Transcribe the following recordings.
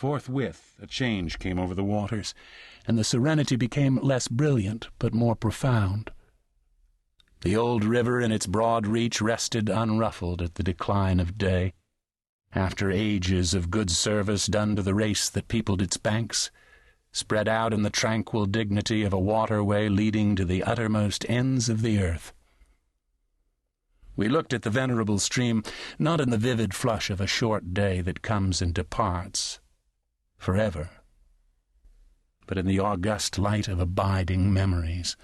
Forthwith a change came over the waters, and the serenity became less brilliant but more profound. The old river in its broad reach rested unruffled at the decline of day. After ages of good service done to the race that peopled its banks, spread out in the tranquil dignity of a waterway leading to the uttermost ends of the earth. We looked at the venerable stream, not in the vivid flush of a short day that comes and departs forever, but in the august light of abiding memories.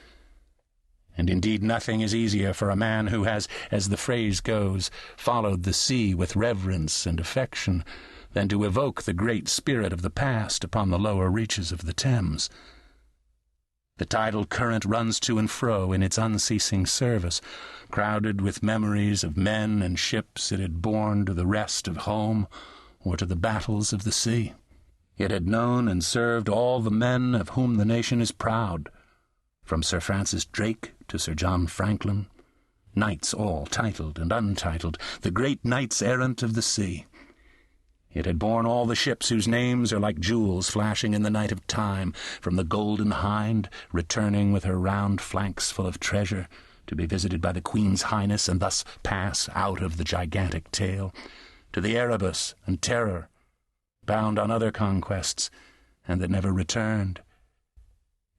And indeed nothing is easier for a man who has, as the phrase goes, followed the sea with reverence and affection, than to evoke the great spirit of the past upon the lower reaches of the Thames. The tidal current runs to and fro in its unceasing service, crowded with memories of men and ships it had borne to the rest of home or to the battles of the sea. It had known and served all the men of whom the nation is proud, from Sir Francis Drake to Sir John Franklin, knights all titled and untitled, the great knights-errant of the sea. It had borne all the ships whose names are like jewels flashing in the night of time, from the Golden Hind, returning with her round flanks full of treasure, to be visited by the Queen's Highness and thus pass out of the gigantic tale, to the Erebus and Terror, bound on other conquests, and that never returned.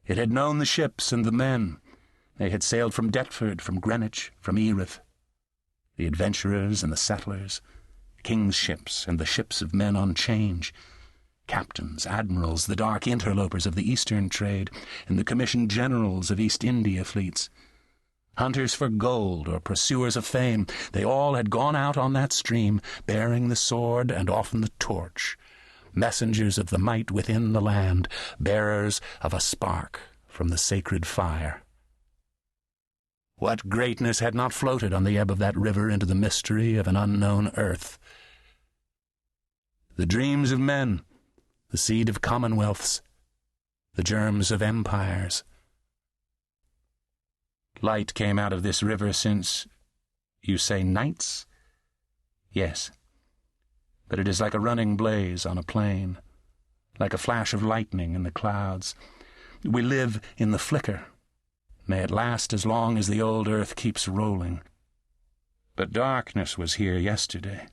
It had known the ships and the men. They had sailed from Deptford, from Greenwich, from Erith. The adventurers and the settlers, king's ships and the ships of men on change, captains, admirals, the dark interlopers of the Eastern trade, and the commissioned generals of East India fleets. Hunters for gold or pursuers of fame, they all had gone out on that stream, bearing the sword and often the torch, messengers of the might within the land, bearers of a spark from the sacred fire. What greatness had not floated on the ebb of that river into the mystery of an unknown earth? The dreams of men, the seed of commonwealths, the germs of empires. Light came out of this river since, you say, nights? Yes. But it is like a running blaze on a plain, like a flash of lightning in the clouds. We live in the flicker. May it last as long as the old earth keeps rolling. But darkness was here yesterday.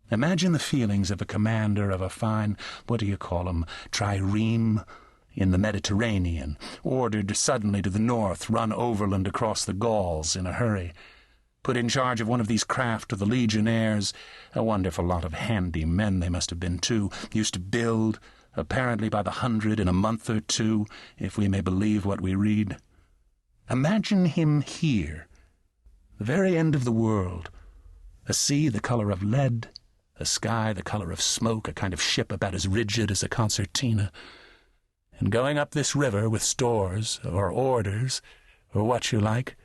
Imagine the feelings of a commander of a fine, trireme in the Mediterranean, ordered suddenly to the north, run overland across the Gauls in a hurry, put in charge of one of these craft of the legionnaires, a wonderful lot of handy men they must have been too, used to build, apparently by the hundred in a month or two, if we may believe what we read. Imagine him here, the very end of the world, a sea the colour of lead, a sky the colour of smoke, a kind of ship about as rigid as a concertina, and going up this river with stores, or orders, or what you like.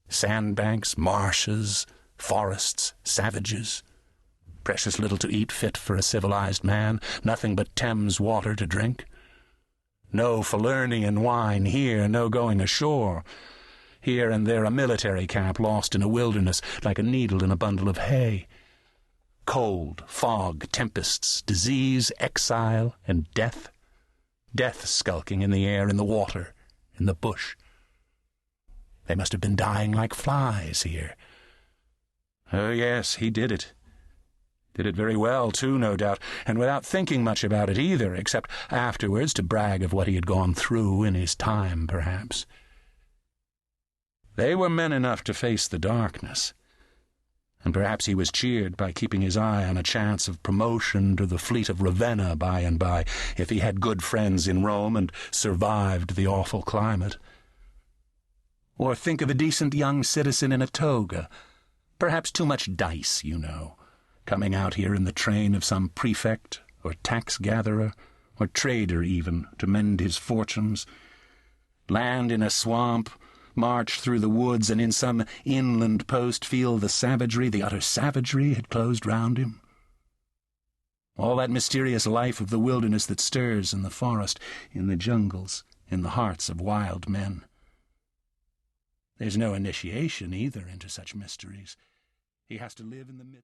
Sandbanks, marshes, forests, savages, precious little to eat fit for a civilized man, nothing but Thames water to drink. No Falernian wine here, no going ashore. Here and there a military camp lost in a wilderness, like a needle in a bundle of hay. Cold, fog, tempests, disease, exile, and death. Death skulking in the air, in the water, in the bush. They must have been dying like flies here. Oh, yes, he did it. Did it very well, too, no doubt, and without thinking much about it either, except afterwards to brag of what he had gone through in his time, perhaps. They were men enough to face the darkness, and perhaps he was cheered by keeping his eye on a chance of promotion to the fleet of Ravenna by and by, if he had good friends in Rome and survived the awful climate. Or think of a decent young citizen in a toga, perhaps too much dice, you know, coming out here in the train of some prefect or tax-gatherer or trader even to mend his fortunes, land in a swamp, march through the woods, and in some inland post feel the savagery, the utter savagery, had closed round him. All that mysterious life of the wilderness that stirs in the forest, in the jungles, in the hearts of wild men. There's no initiation either into such mysteries. He has to live in the midst.